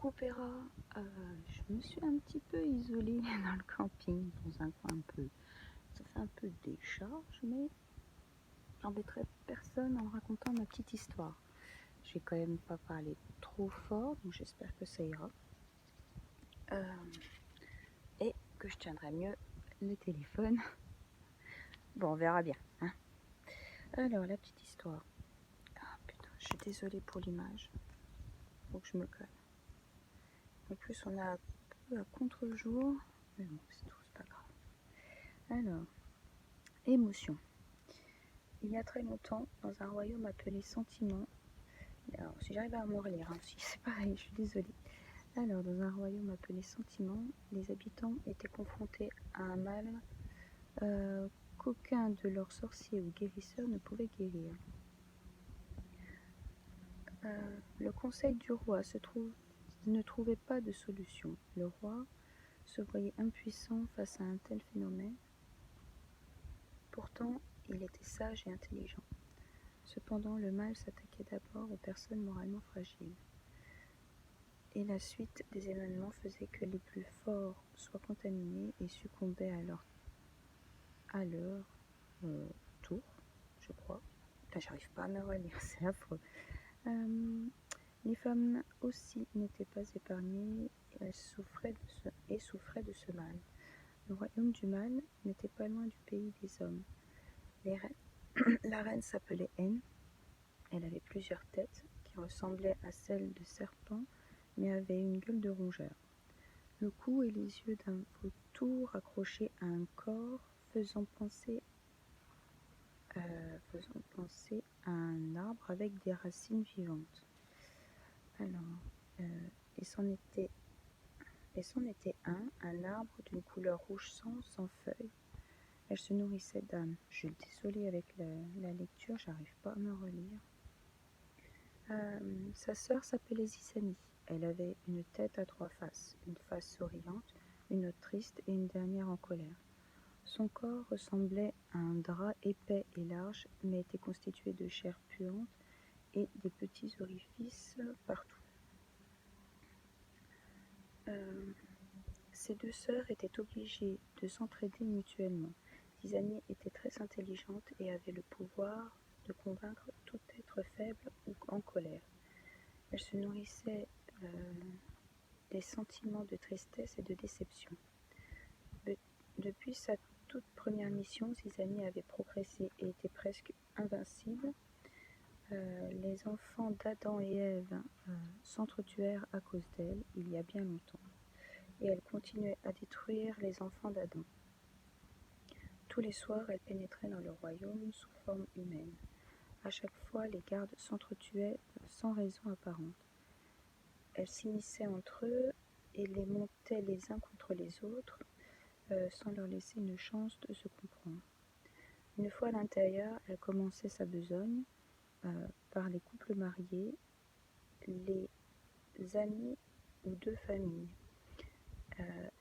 Coucou je me suis un petit peu isolée dans le camping, dans un coin un peu. Ça fait un peu décharge, mais j'embêterai personne en racontant ma petite histoire. Je vais quand même pas parler trop fort, donc j'espère que ça ira. Et que je tiendrai mieux le téléphone. Bon, on verra bien. Hein. Alors, la petite histoire. Ah putain, je suis désolée pour l'image. Faut que je me calme. En plus, on a un peu à contre-jour. Mais bon, c'est tout, c'est pas grave. Alors, émotion. Il y a très longtemps, dans un royaume appelé Sentiment, alors si j'arrive à me relire, hein, si c'est pareil, je suis désolée. Alors, dans un royaume appelé Sentiment, les habitants étaient confrontés à un mal qu'aucun de leurs sorciers ou guérisseurs ne pouvait guérir. Le conseil du roi ne trouvait pas de solution. Le roi se voyait impuissant face à un tel phénomène. Pourtant, il était sage et intelligent. Cependant, le mal s'attaquait d'abord aux personnes moralement fragiles. Et la suite des événements faisait que les plus forts soient contaminés et succombaient à leur tour, je crois. Là, j'arrive pas à me relire, c'est affreux. Les femmes aussi n'étaient pas épargnées, elles souffraient de ce mal. Le royaume du mal n'était pas loin du pays des hommes. La reine s'appelait Haine. Elle avait plusieurs têtes qui ressemblaient à celles de serpents, mais avait une gueule de rongeur. Le cou et les yeux d'un vautour accrochés à un corps faisant penser à un arbre avec des racines vivantes. Alors, et c'en était un arbre d'une couleur rouge sang, sans feuilles. Elle se nourrissait d'âmes. Je suis désolée avec la lecture, j'arrive pas à me relire. Sa sœur s'appelait Zizanie. Elle avait une tête à 3 faces, une face souriante, une autre triste et une dernière en colère. Son corps ressemblait à un drap épais et large, mais était constitué de chair puante et des petits orifices partout. Ces deux sœurs étaient obligées de s'entraider mutuellement. Zizanie était très intelligente et avait le pouvoir de convaincre tout être faible ou en colère. Elle se nourrissait des sentiments de tristesse et de déception. Depuis sa toute première mission, Zizanie avait progressé et était presque invincible. Les enfants d'Adam et Ève s'entretuèrent à cause d'elle il y a bien longtemps, et elle continuait à détruire les enfants d'Adam. Tous les soirs, elle pénétrait dans le royaume sous forme humaine. À chaque fois, les gardes s'entretuaient sans raison apparente. Elle s'immisçait entre eux et les montait les uns contre les autres, sans leur laisser une chance de se comprendre. Une fois à l'intérieur, elle commençait sa besogne par les couples mariés, les amis ou deux familles.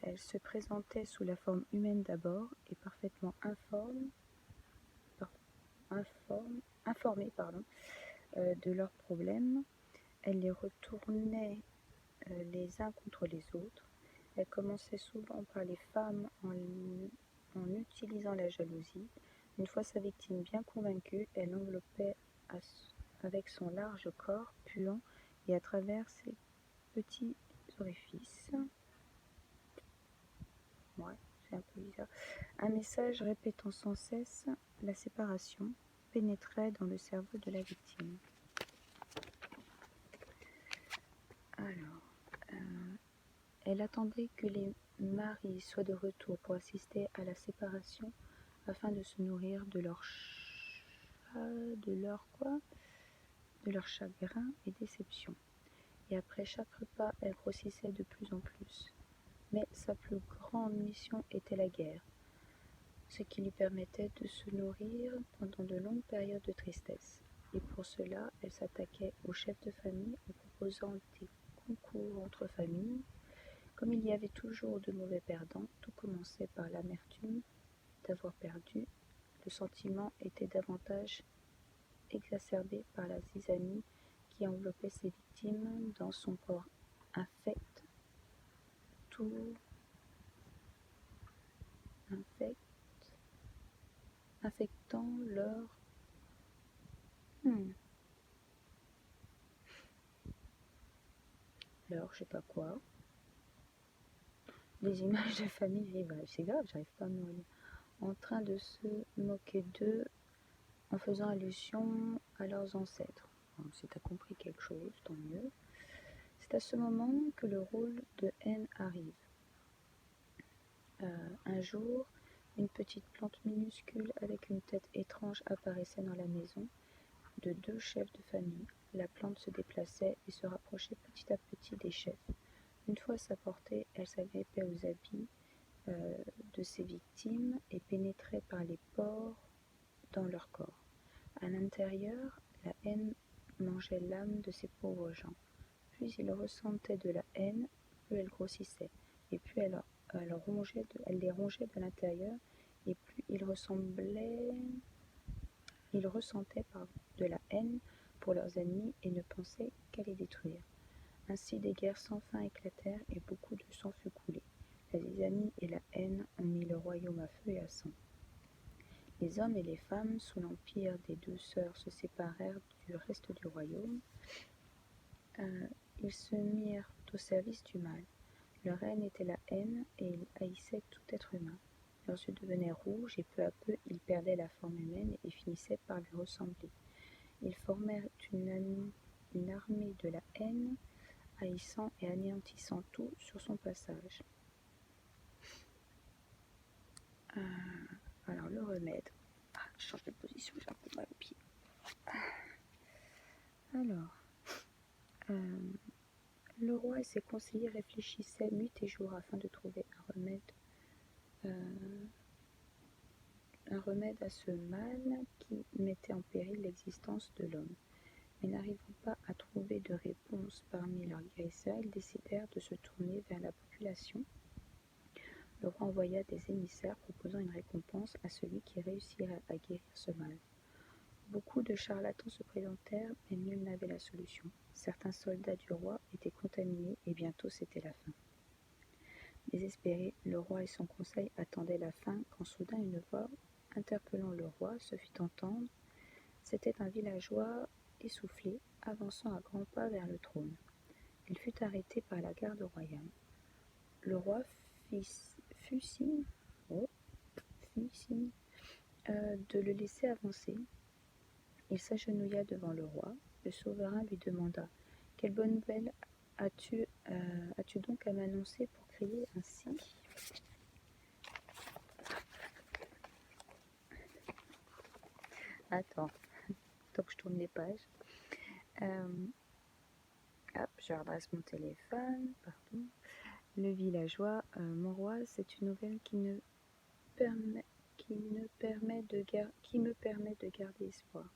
Elle se présentait sous la forme humaine d'abord et parfaitement informée de leurs problèmes. Elle les retournait les uns contre les autres. Elle commençait souvent par les femmes en utilisant la jalousie. Une fois sa victime bien convaincue, elle l'enveloppait avec son large corps puant et à travers ses petits orifices. Ouais, c'est un peu bizarre. Un message répétant sans cesse la séparation pénétrait dans le cerveau de la victime. Alors, elle attendait que les maris soient de retour pour assister à la séparation afin de se nourrir de leur chagrin et déception. Et après chaque repas, elle grossissait de plus en plus. Mais sa plus grande mission était la guerre, ce qui lui permettait de se nourrir pendant de longues périodes de tristesse. Et pour cela, elle s'attaquait aux chefs de famille en proposant des concours entre familles. Comme il y avait toujours de mauvais perdants, tout commençait par l'amertume d'avoir perdu. Le sentiment était davantage exacerbé par la zizanie qui enveloppait ses victimes dans son corps infectent tout, infectant leur je sais pas quoi. Des images de famille rivale. C'est grave, j'arrive pas à me relire. En train de se moquer d'eux en faisant allusion à leurs ancêtres. Alors, si tu as compris quelque chose, tant mieux. C'est à ce moment que le rôle de haine arrive. Un jour, une petite plante minuscule avec une tête étrange apparaissait dans la maison de 2 chefs de famille. La plante se déplaçait et se rapprochait petit à petit des chefs. Une fois à sa portée, elle s'agrippait aux habits de ses victimes et pénétrait par les pores dans leur corps. À l'intérieur, la haine mangeait l'âme de ces pauvres gens. Plus ils ressentaient de la haine, plus elle grossissait, et plus elle les rongeait de l'intérieur, et plus ils ressentaient de la haine pour leurs ennemis et ne pensaient qu'à les détruire. Ainsi des guerres sans fin éclatèrent et beaucoup de sang fut coulé. La zizanie et la haine ont mis le royaume à feu et à sang. Les hommes et les femmes, sous l'empire des 2 sœurs, se séparèrent du reste du royaume. Ils se mirent au service du mal. Leur haine était la haine, et ils haïssaient tout être humain. Leurs yeux devenaient rouges, et peu à peu ils perdaient la forme humaine et finissaient par lui ressembler. Ils formèrent une armée de la haine, haïssant et anéantissant tout sur son passage. Alors le remède. Je change de position, j'ai un peu mal au pied. Alors, le roi et ses conseillers réfléchissaient nuit et jour afin de trouver un remède à ce mal qui mettait en péril l'existence de l'homme. Mais n'arrivant pas à trouver de réponse parmi leurs guérisseurs, ils décidèrent de se tourner vers la population. Le roi envoya des émissaires proposant une récompense à celui qui réussirait à guérir ce mal. Beaucoup de charlatans se présentèrent, mais nul n'avait la solution. Certains soldats du roi étaient contaminés et bientôt c'était la fin. Désespéré, le roi et son conseil attendaient la fin quand soudain une voix, interpellant le roi, se fit entendre. C'était un villageois essoufflé, avançant à grands pas vers le trône. Il fut arrêté par la garde royale. Le roi fit signe de le laisser avancer. Il s'agenouilla devant le roi. Le souverain lui demanda « Quelle bonne nouvelle as-tu donc à m'annoncer pour crier ainsi ?» Attends, donc je tourne les pages. Je redresse mon téléphone, pardon. Le villageois, mon roi, c'est une nouvelle qui me permet de garder espoir.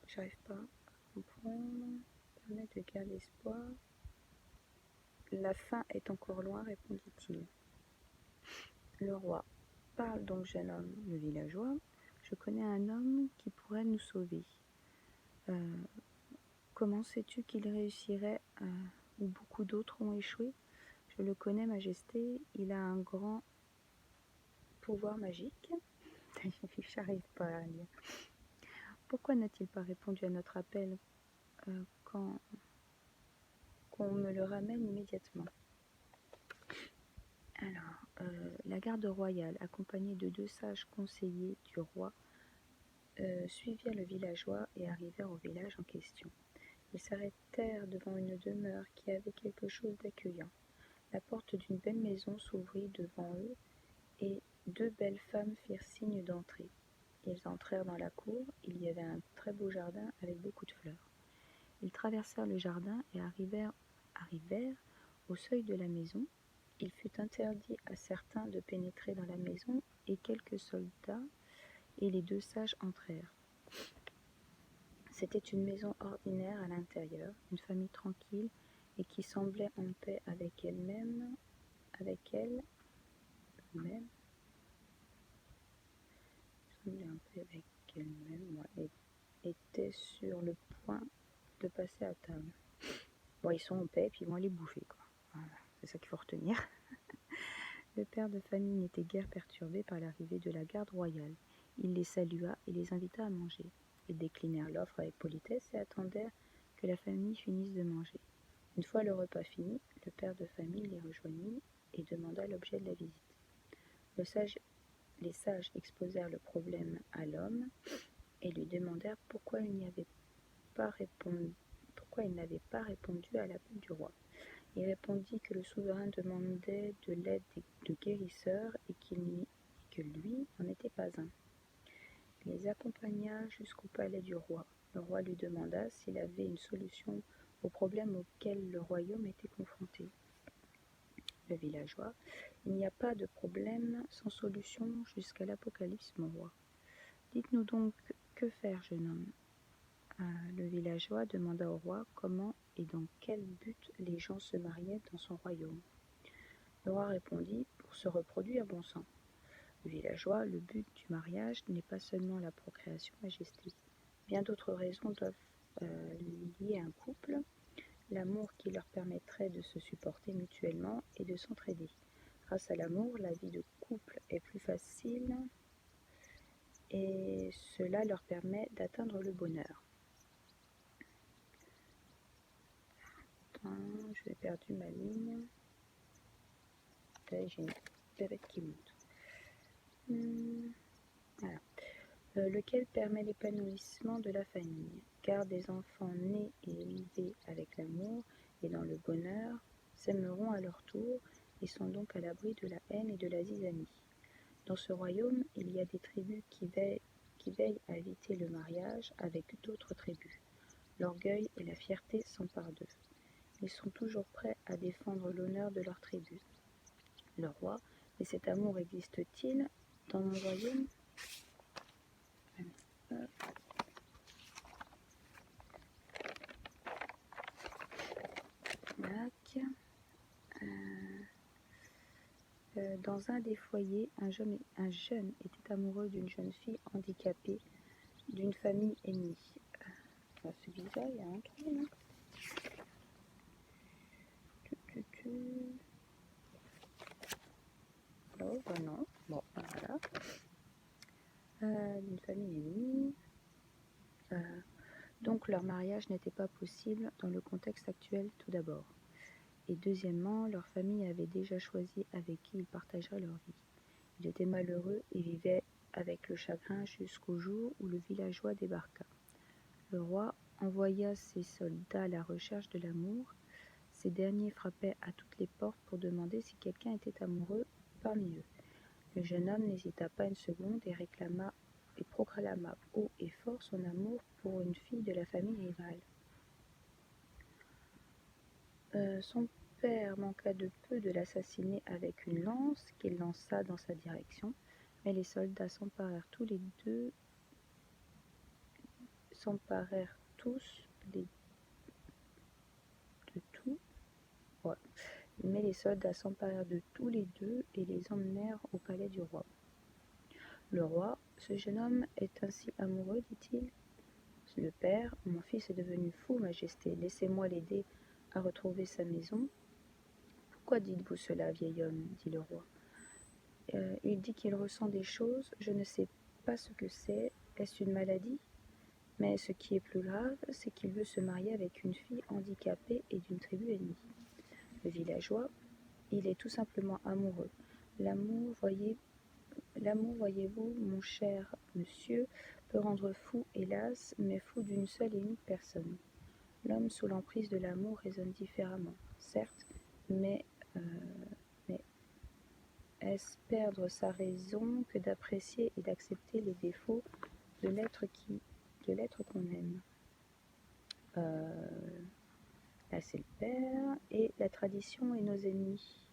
J'arrive pas à comprendre. Permet de garder espoir. La fin est encore loin, répondit-il. Le roi. Parle donc, jeune homme, le villageois. Je connais un homme qui pourrait nous sauver. Comment sais-tu qu'il réussirait où beaucoup d'autres ont échoué? Je le connais, Majesté. Il a un grand pouvoir magique. J'arrive pas à lire. Pourquoi n'a-t-il pas répondu à notre appel qu'on me le ramène immédiatement? Alors, la garde royale, accompagnée de 2 sages conseillers du roi, suivirent le villageois et arrivèrent au village en question. Ils s'arrêtèrent devant une demeure qui avait quelque chose d'accueillant. La porte d'une belle maison s'ouvrit devant eux et 2 belles femmes firent signe d'entrer. Ils entrèrent dans la cour. Il y avait un très beau jardin avec beaucoup de fleurs. Ils traversèrent le jardin et arrivèrent au seuil de la maison. Il fut interdit à certains de pénétrer dans la maison et quelques soldats et les 2 sages entrèrent. C'était une maison ordinaire à l'intérieur, une famille tranquille et qui semblait en paix avec elle-même, étaient sur le point de passer à table. Bon, ils sont en paix, puis ils vont aller bouffer, quoi. Voilà, c'est ça qu'il faut retenir. Le père de famille n'était guère perturbé par l'arrivée de la garde royale. Il les salua et les invita à manger. Ils déclinèrent l'offre avec politesse et attendirent que la famille finisse de manger. Une fois le repas fini, le père de famille les rejoignit et demanda l'objet de la visite. Les sages exposèrent le problème à l'homme et lui demandèrent pourquoi il n'avait pas répondu à l'appel du roi. Il répondit que le souverain demandait de l'aide de guérisseurs et que lui n'en était pas un. Il les accompagna jusqu'au palais du roi. Le roi lui demanda s'il avait une solution aux problèmes auxquels le royaume était confronté. Le villageois: il n'y a pas de problème sans solution jusqu'à l'Apocalypse, mon roi. Dites-nous donc, que faire, jeune homme? Le villageois demanda au roi comment et dans quel but les gens se mariaient dans son royaume. Le roi répondit: pour se reproduire, bon sang. Le villageois: le but du mariage n'est pas seulement la procréation, majesté. Bien d'autres raisons doivent lier un couple, l'amour qui leur permettrait de se supporter mutuellement et de s'entraider. Grâce à l'amour, la vie de couple est plus facile et cela leur permet d'atteindre le bonheur. J'ai perdu ma ligne. J'ai une bébête qui monte. Voilà. Lequel permet l'épanouissement de la famille, car des enfants nés et élevés avec l'amour et dans le bonheur s'aimeront à leur tour et sont donc à l'abri de la haine et de la zizanie. Dans ce royaume, il y a des tribus qui veillent à éviter le mariage avec d'autres tribus. L'orgueil et la fierté s'emparent d'eux. Ils sont toujours prêts à défendre l'honneur de leur tribu. Le roi: mais cet amour existe-t-il dans mon royaume? Dans un des foyers, un jeune était amoureux d'une jeune fille handicapée d'une famille ennemie. C'est bizarre, il y a un trou, non? Oh, bah non. Bon, voilà. D'une famille ennemie. Donc leur mariage n'était pas possible dans le contexte actuel tout d'abord. Et deuxièmement, leur famille avait déjà choisi avec qui ils partageraient leur vie. Ils étaient malheureux et vivaient avec le chagrin jusqu'au jour où le villageois débarqua. Le roi envoya ses soldats à la recherche de l'amour. Ces derniers frappaient à toutes les portes pour demander si quelqu'un était amoureux parmi eux. Le jeune homme n'hésita pas une seconde et proclama haut et fort son amour pour une fille de la famille rivale. Son père manqua de peu de l'assassiner avec une lance qu'il lança dans sa direction, mais les soldats s'emparèrent tous de tout. Ouais. Mais les soldats s'emparèrent de tous les deux et les emmenèrent au palais du roi. Le roi: ce jeune homme est ainsi amoureux, dit-il. Le père: mon fils est devenu fou, majesté, laissez-moi l'aider à retrouver sa maison. Pourquoi dites-vous cela, vieil homme? Dit le roi. Il dit qu'il ressent des choses, je ne sais pas ce que c'est, est-ce une maladie? Mais ce qui est plus grave, c'est qu'il veut se marier avec une fille handicapée et d'une tribu ennemie. Le villageois: il est tout simplement amoureux. L'amour, voyez-vous, mon cher monsieur, peut rendre fou, hélas, mais fou d'une seule et unique personne. L'homme sous l'emprise de l'amour raisonne différemment, certes, mais est-ce perdre sa raison que d'apprécier et d'accepter les défauts de l'être qu'on aime? Là, c'est le père, et la tradition et nos ennemis.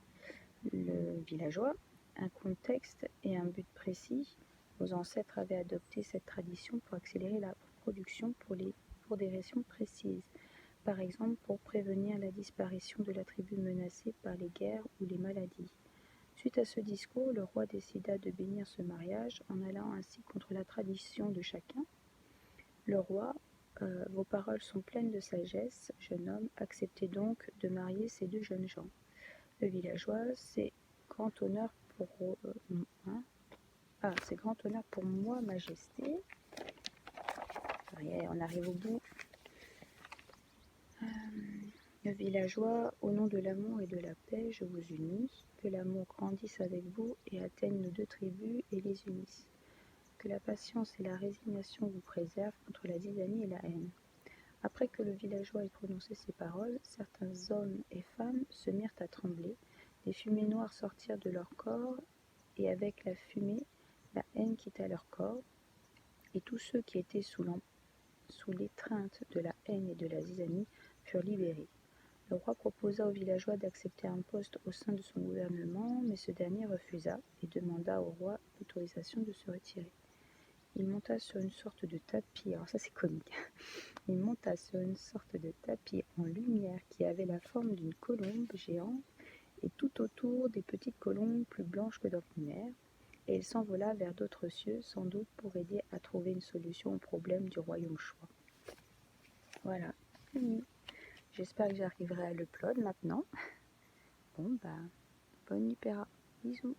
Le villageois: un contexte et un but précis. Nos ancêtres avaient adopté cette tradition pour accélérer la production pour des raisons précises. Par exemple, pour prévenir la disparition de la tribu menacée par les guerres ou les maladies. Suite à ce discours, le roi décida de bénir ce mariage en allant ainsi contre la tradition de chacun. Le roi, vos paroles sont pleines de sagesse, jeune homme, acceptez donc de marier ces deux jeunes gens. Le villageois, c'est grand honneur pour c'est grand honneur pour moi, majesté. On arrive au bout. Le villageois, au nom de l'amour et de la paix, je vous unis. Que l'amour grandisse avec vous et atteigne nos deux tribus et les unisse. Que la patience et la résignation vous préservent contre la zizanie et la haine. Après que le villageois ait prononcé ces paroles, certains hommes et femmes se mirent à trembler, des fumées noires sortirent de leur corps, et avec la fumée, la haine quitta leur corps, et tous ceux qui étaient sous l'étreinte de la haine et de la zizanie furent libérés. Le roi proposa au villageois d'accepter un poste au sein de son gouvernement, mais ce dernier refusa et demanda au roi l'autorisation de se retirer. Il monta sur une sorte de tapis, alors ça c'est comique, il monta sur une sorte de tapis en lumière qui avait la forme d'une colombe géante et tout autour des petites colombes plus blanches que d'ordinaire, et il s'envola vers d'autres cieux, sans doute pour aider à trouver une solution au problème du royaume chouan. Voilà, fini. J'espère que j'arriverai à le plot maintenant. Bon, bonne nuit, Péra. Bisous.